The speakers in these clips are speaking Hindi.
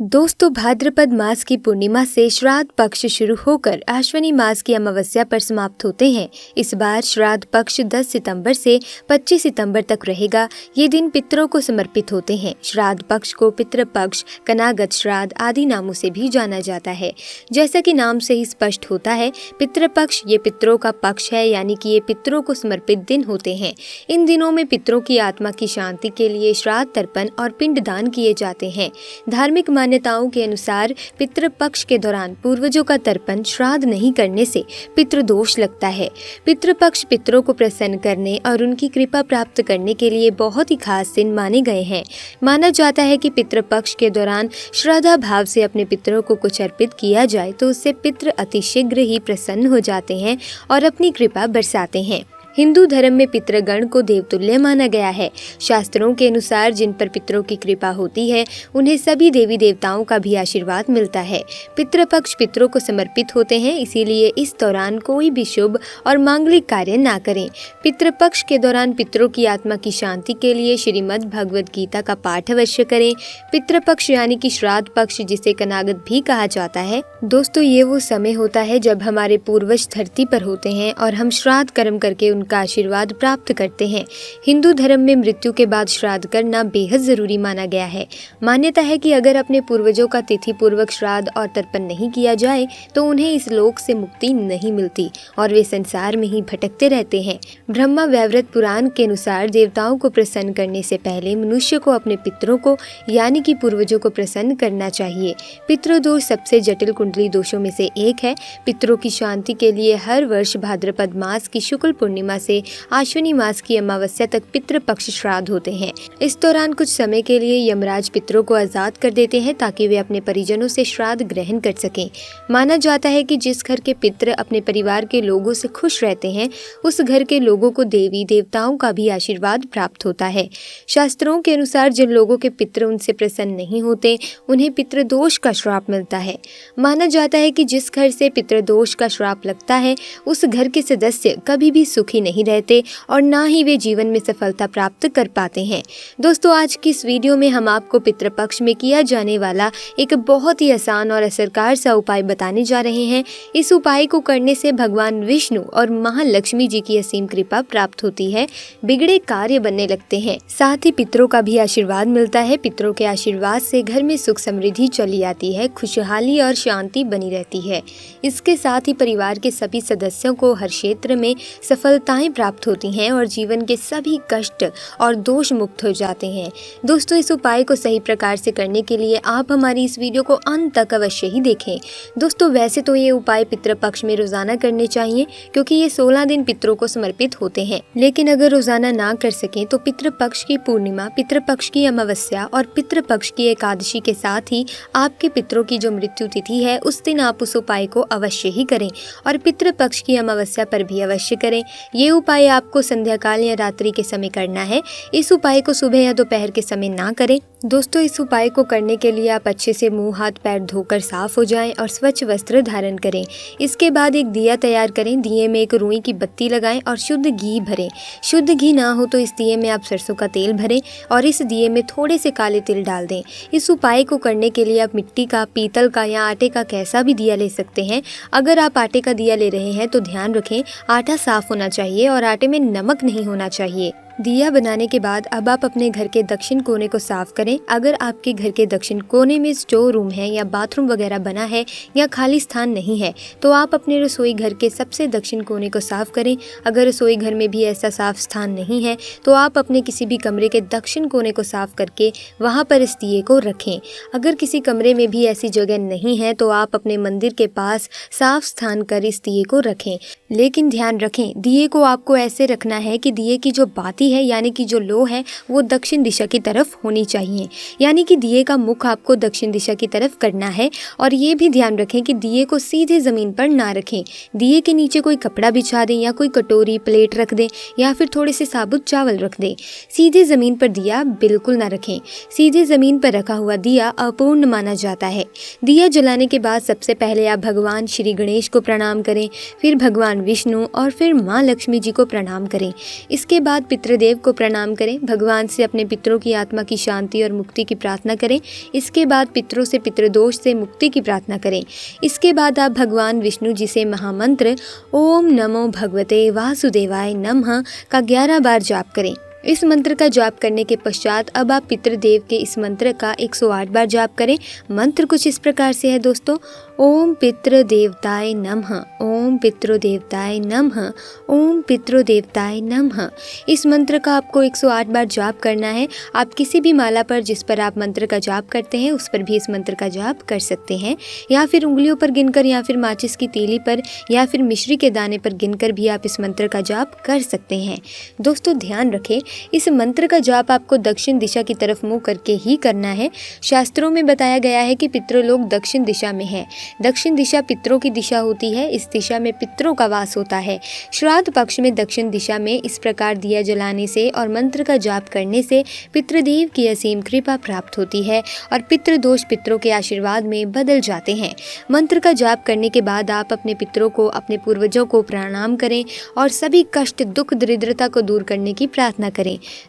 दोस्तों, भाद्रपद मास की पूर्णिमा से श्राद्ध पक्ष शुरू होकर आश्विनी मास की अमावस्या पर समाप्त होते हैं। इस बार श्राद्ध पक्ष 10 सितंबर से 25 सितंबर तक रहेगा। ये दिन पितरों को समर्पित होते हैं। श्राद्ध पक्ष को पितृ पक्ष, कनागत श्राद्ध आदि नामों से भी जाना जाता है। जैसा कि नाम से ही स्पष्ट होता है, पितृ पक्ष ये पितरों का पक्ष है, यानी कि ये पितरों को समर्पित दिन होते हैं। इन दिनों में पितरों की आत्मा की शांति के लिए श्राद्ध तर्पण और पिंडदान किए जाते हैं। धार्मिक मान्यताओं के अनुसार पितृपक्ष के दौरान पूर्वजों का तर्पण श्राद्ध नहीं करने से पितृदोष लगता है। पितृपक्ष पितरों को प्रसन्न करने और उनकी कृपा प्राप्त करने के लिए बहुत ही खास दिन माने गए हैं। माना जाता है कि पितृपक्ष के दौरान श्रद्धा भाव से अपने पितरों को कुछ अर्पित किया जाए तो उससे पितृ अतिशीघ्र ही प्रसन्न हो जाते हैं और अपनी कृपा बरसाते हैं। हिंदू धर्म में पितृगण को देवतुल्य माना गया है। शास्त्रों के अनुसार जिन पर पितरों की कृपा होती है उन्हें सभी देवी देवताओं का भी आशीर्वाद मिलता है। पितृपक्ष पितरों को समर्पित होते हैं, इसीलिए इस दौरान कोई भी शुभ और मांगलिक कार्य ना करें। पितृपक्ष के दौरान पितरों की आत्मा की शांति के लिए श्रीमद् भगवद गीता का पाठ अवश्य करें। पितृपक्ष यानी कि श्राद्ध पक्ष, जिसे कनागत भी कहा जाता है। दोस्तों, ये वो समय होता है जब हमारे पूर्वज धरती पर होते हैं और हम श्राद्ध कर्म करके उनका आशीर्वाद प्राप्त करते हैं। हिंदू धर्म में मृत्यु के बाद श्राद्ध करना बेहद जरूरी माना गया है। मान्यता है कि अगर अपने पूर्वजों का तिथि पूर्वक श्राद्ध और तर्पण नहीं किया जाए तो उन्हें इस लोक से मुक्ति नहीं मिलती और वे संसार में ही भटकते रहते हैं। ब्रह्मा वैवर्त पुराण के अनुसार देवताओं को प्रसन्न करने से पहले मनुष्य को अपने पितरों को यानी कि पूर्वजों को प्रसन्न करना चाहिए। पितृदोष सबसे जटिल कुंडली दोषों में से एक है। पितरों की शांति के लिए हर वर्ष भाद्रपद मास की शुक्ल पूर्णिमा से आश्विनी मास की अमावस्या तक पितृपक्ष श्राद्ध होते हैं। इस दौरान कुछ समय के लिए यमराज पितरों को आजाद कर देते हैं ताकि वे अपने परिजनों से श्राद्ध ग्रहण कर सकें। माना जाता है कि जिस घर के पितर अपने परिवार के लोगों से खुश रहते हैं उस घर के लोगों को देवी देवताओं का भी आशीर्वाद प्राप्त होता है। शास्त्रों के अनुसार जिन लोगों के पितर उनसे प्रसन्न नहीं होते उन्हें पितृदोष का श्राप मिलता है। माना जाता है कि जिस घर से पितृदोष का श्राप लगता है उस घर के सदस्य कभी भी सुखी नहीं रहते और ना ही वे जीवन में सफलता प्राप्त कर पाते हैं। दोस्तों, आज की इस वीडियो में हम आपको पितृपक्ष में किया जाने वाला एक बहुत ही आसान और असरकार सा उपाय बताने जा रहे हैं। इस उपाय को करने से भगवान विष्णु और महालक्ष्मी जी की असीम कृपा प्राप्त होती है, बिगड़े कार्य बनने लगते हैं, साथ ही पितरों का भी आशीर्वाद मिलता है। पितरों के आशीर्वाद से घर में सुख समृद्धि चली आती है, खुशहाली और शांति बनी रहती है। इसके साथ ही परिवार के सभी सदस्यों को हर क्षेत्र में सफलताएं प्राप्त होती हैं और जीवन के सभी कष्ट और दोष मुक्त हो जाते हैं। दोस्तों, इस उपाय को सही प्रकार से करने के लिए आप हमारी इस वीडियो को अंत तक अवश्य ही देखें। दोस्तों, वैसे तो ये उपाय पितृपक्ष में रोजाना करने चाहिए क्योंकि ये 16 दिन पितरों को समर्पित होते हैं, लेकिन अगर रोजाना ना कर सकें तो पितृपक्ष की पूर्णिमा, पितृपक्ष की अमावस्या और पितृपक्ष की एकादशी के साथ ही आपके पितरों की जो मृत्यु तिथि है उस दिन आप उस उपाय को अवश्य ही करें और पितृपक्ष की अमावस्या पर भी अवश्य करें। ये उपाय आपको संध्या काल या रात्रि के समय करना है। इस उपाय को सुबह या दोपहर के समय ना करें। दोस्तों, इस उपाय को करने के लिए आप अच्छे से मुंह हाथ पैर धोकर साफ हो जाएं और स्वच्छ वस्त्र धारण करें। इसके बाद एक दिया तैयार करें। दिए में एक रुई की बत्ती लगाएं और शुद्ध घी भरें। शुद्ध घी ना हो तो इस दिए में आप सरसों का तेल भरें और इस दिए में थोड़े से काले तिल डाल दें। इस उपाय को करने के लिए आप मिट्टी का, पीतल का या आटे का कैसा भी दिया ले सकते हैं। अगर आप आटे का दिया ले रहे हैं तो ध्यान रखें आटा साफ होना चाहिए और आटे में नमक नहीं होना चाहिए। दिया बनाने के बाद अब आप अपने घर के दक्षिण कोने को साफ करें। अगर आपके घर के दक्षिण कोने में स्टोर रूम है या बाथरूम वगैरह बना है या खाली स्थान नहीं है तो आप अपने रसोई घर के सबसे दक्षिण कोने को साफ करें। अगर रसोई घर में भी ऐसा साफ स्थान नहीं है तो आप अपने किसी भी कमरे के दक्षिण कोने को साफ करके वहां पर इस दिए को रखें। अगर किसी कमरे में भी ऐसी जगह नहीं है तो आप अपने मंदिर के पास साफ स्थान कर इस दिए को रखें। लेकिन ध्यान रखें, दिए को आपको ऐसे रखना है कि दिए की जो बाती है यानी कि जो लो है वो दक्षिण दिशा की तरफ होनी चाहिए, यानी कि दिए का मुख आपको दक्षिण दिशा की तरफ करना है। और ये भी ध्यान रखें कि दिए को सीधे जमीन पर ना रखें। दिए के नीचे कोई कपड़ा बिछा दें या कोई कटोरी, प्लेट रख दें या फिर थोड़े से साबुत चावल रख दें। सीधे जमीन पर दिया बिल्कुल ना रखें। सीधे जमीन पर रखा हुआ दिया अपूर्ण माना जाता है। दिया जलाने के बाद सबसे पहले आप भगवान श्री गणेश को प्रणाम करें, फिर भगवान विष्णु और फिर माँ लक्ष्मी जी को प्रणाम करें। इसके बाद पितृ पितृदेव को प्रणाम करें, भगवान से अपने पितरों की आत्मा की शांति और मुक्ति की प्रार्थना करें। इसके बाद पितरों से पितृदोष से मुक्ति की प्रार्थना करें। इसके बाद आप भगवान विष्णु जी से महामंत्र ओम नमो भगवते वासुदेवाय नमः का 11 बार जाप करें। इस मंत्र का जाप करने के पश्चात अब आप पितृदेव के इस मंत्र का 108 बार जाप करें। मंत्र कुछ इस प्रकार से है दोस्तों, ओम पितृदेवताय नमः, ओम पितृदेवताय नमः, ओम पितृदेवताय नमः। इस मंत्र का आपको 108 बार जाप करना है। आप किसी भी माला पर जिस पर आप मंत्र का जाप करते हैं उस पर भी इस मंत्र का जाप कर सकते हैं, या फिर उंगलियों पर गिनकर, या फिर माचिस की तीली पर, या फिर मिश्री के दाने पर गिनकर भी आप इस मंत्र का जाप कर सकते हैं। दोस्तों ध्यान रखें, इस मंत्र का जाप आपको दक्षिण दिशा की तरफ मुंह करके ही करना है। शास्त्रों में बताया गया है कि पितृलोक दक्षिण दिशा में है। दक्षिण दिशा पितरों की दिशा होती है, इस दिशा में पितरों का वास होता है। श्राद्ध पक्ष में दक्षिण दिशा में इस प्रकार दिया जलाने से और मंत्र का जाप करने से पितृदेव की असीम कृपा प्राप्त होती है और पितृदोष पितरों के आशीर्वाद में बदल जाते हैं। मंत्र का जाप करने के बाद आप अपने पितरों को, अपने पूर्वजों को प्रणाम करें और सभी कष्ट, दुख, दरिद्रता को दूर करने की प्रार्थना करें।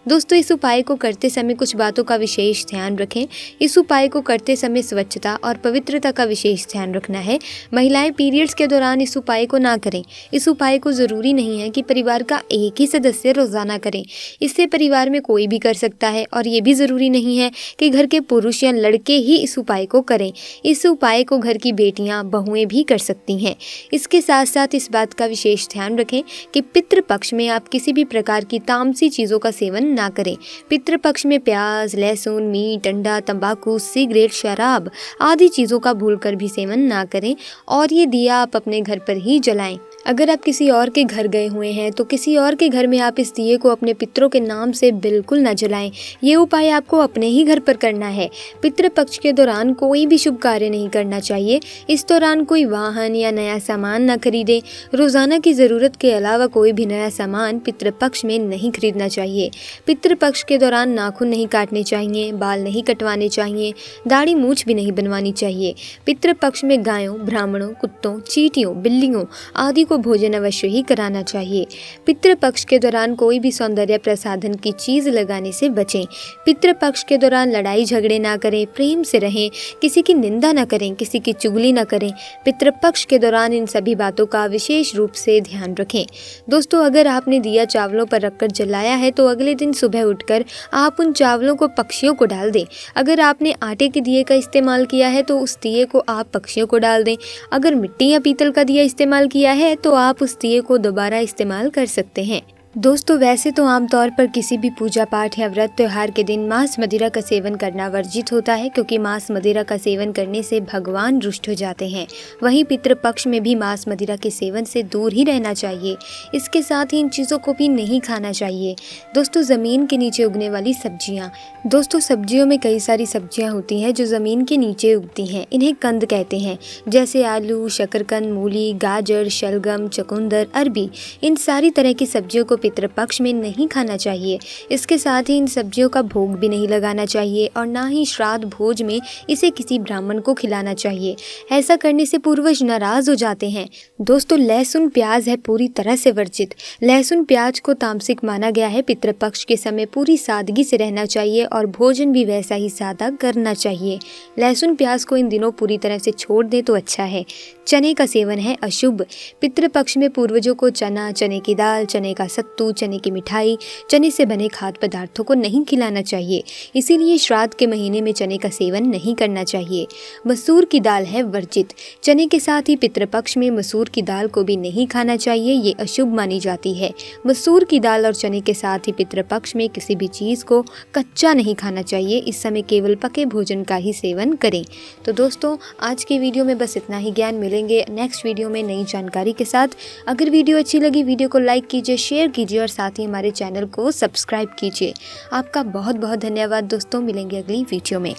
दोस्तों इस उपाय को करते समय कुछ बातों का विशेष ध्यान रखें। इस उपाय को करते समय स्वच्छता और पवित्रता का विशेष ध्यान रखना है। महिलाएं पीरियड्स के दौरान इस उपाय को ना करें। इस उपाय को ज़रूरी नहीं है कि परिवार का एक ही सदस्य रोजाना करें। इससे परिवार में कोई भी कर सकता है और ये भी ज़रूरी नहीं है कि घर के पुरुष या लड़के ही इस उपाय को करें। इस उपाय को घर की बेटियां, बहुएं भी कर सकती हैं। इसके साथ साथ इस बात का विशेष ध्यान रखें कि पितृपक्ष में आप किसी भी प्रकार की तामसी चीज़ों का सेवन ना करें। पितृपक्ष में प्याज, लहसुन, मीट, अंडा, तंबाकू, सिगरेट, शराब आदि चीज़ों का भूलकर भी सेवन ना करें और ये दिया आप अपने घर पर ही जलाएं। अगर आप किसी और के घर गए हुए हैं तो किसी और के घर में आप इस दिए को अपने पितरों के नाम से बिल्कुल न जलाएं। ये उपाय आपको अपने ही घर पर करना है। पितृपक्ष के दौरान कोई भी शुभ कार्य नहीं करना चाहिए। इस दौरान कोई वाहन या नया सामान न खरीदें। रोजाना की ज़रूरत के अलावा कोई भी नया सामान पितृपक्ष में नहीं खरीदना चाहिए। पितृपक्ष के दौरान नाखून नहीं काटने चाहिए, बाल नहीं कटवाने चाहिए, दाढ़ी मूछ भी नहीं बनवानी चाहिए। पितृपक्ष में गायों, ब्राह्मणों, कुत्तों, चींटियों, बिल्लियों आदि भोजन अवश्य ही कराना चाहिए। पितृपक्ष के दौरान कोई भी सौंदर्य प्रसाधन की चीज लगाने से बचें। पितृपक्ष के दौरान लड़ाई झगड़े ना करें, प्रेम से रहें, किसी की निंदा ना करें, किसी की चुगली ना करें। पितृपक्ष के दौरान इन सभी बातों का विशेष रूप से ध्यान रखें। दोस्तों अगर आपने दिया चावलों पर रखकर जलाया है तो अगले दिन सुबह उठकर आप उन चावलों को पक्षियों को डाल दें। अगर आपने आटे के दिए का इस्तेमाल किया है तो उस दिए को आप पक्षियों को डाल दें। अगर मिट्टी या पीतल का दिया इस्तेमाल किया है तो आप उस दिए को दोबारा इस्तेमाल कर सकते हैं। दोस्तों वैसे तो आमतौर पर किसी भी पूजा पाठ या व्रत त्योहार के दिन मांस मदिरा का सेवन करना वर्जित होता है, क्योंकि मांस मदिरा का सेवन करने से भगवान रुष्ट हो जाते हैं। वहीं पितृपक्ष में भी मांस मदिरा के सेवन से दूर ही रहना चाहिए। इसके साथ ही इन चीज़ों को भी नहीं खाना चाहिए। दोस्तों ज़मीन के नीचे उगने वाली सब्जियाँ। दोस्तों सब्जियों में कई सारी सब्जियाँ होती हैं जो ज़मीन के नीचे उगती हैं। इन्हें कंद कहते हैं, जैसे आलू, शकरकंद, मूली, गाजर, शलगम, चुकंदर, अरबी। इन सारी तरह की सब्जियों को पितृपक्ष में नहीं खाना चाहिए। इसके साथ ही इन सब्जियों का भोग भी नहीं लगाना चाहिए और ना ही श्राद्ध भोज में इसे किसी ब्राह्मण को खिलाना चाहिए। ऐसा करने से पूर्वज नाराज हो जाते हैं। दोस्तों लहसुन प्याज है पूरी तरह से वर्जित। लहसुन प्याज को तामसिक माना गया है। पितृपक्ष के समय पूरी सादगी से रहना चाहिए और भोजन भी वैसा ही सादा करना चाहिए। लहसुन प्याज को इन दिनों पूरी तरह से छोड़ दे तो अच्छा है। चने का सेवन है अशुभ। पितृपक्ष में पूर्वजों को चना, चने की दाल, चने का सत्तू, चने की मिठाई, चने से बने खाद्य पदार्थों को नहीं खिलाना चाहिए। इसीलिए श्राद्ध के महीने में चने का सेवन नहीं करना चाहिए। मसूर की दाल है वर्जित। चने के साथ ही पितृपक्ष में मसूर की दाल को भी नहीं खाना चाहिए, ये अशुभ मानी जाती है। मसूर की दाल और चने के साथ ही पितृपक्ष में किसी भी चीज़ को कच्चा नहीं खाना चाहिए। इस समय केवल पके भोजन का ही सेवन करें। तो दोस्तों आज की वीडियो में बस इतना ही ज्ञान। मिलेंगे नेक्स्ट वीडियो में नई जानकारी के साथ। अगर वीडियो अच्छी लगी वीडियो को लाइक कीजिए, शेयर कीजिए और साथ ही हमारे चैनल को सब्सक्राइब कीजिए। आपका बहुत बहुत धन्यवाद दोस्तों। मिलेंगे अगली वीडियो में।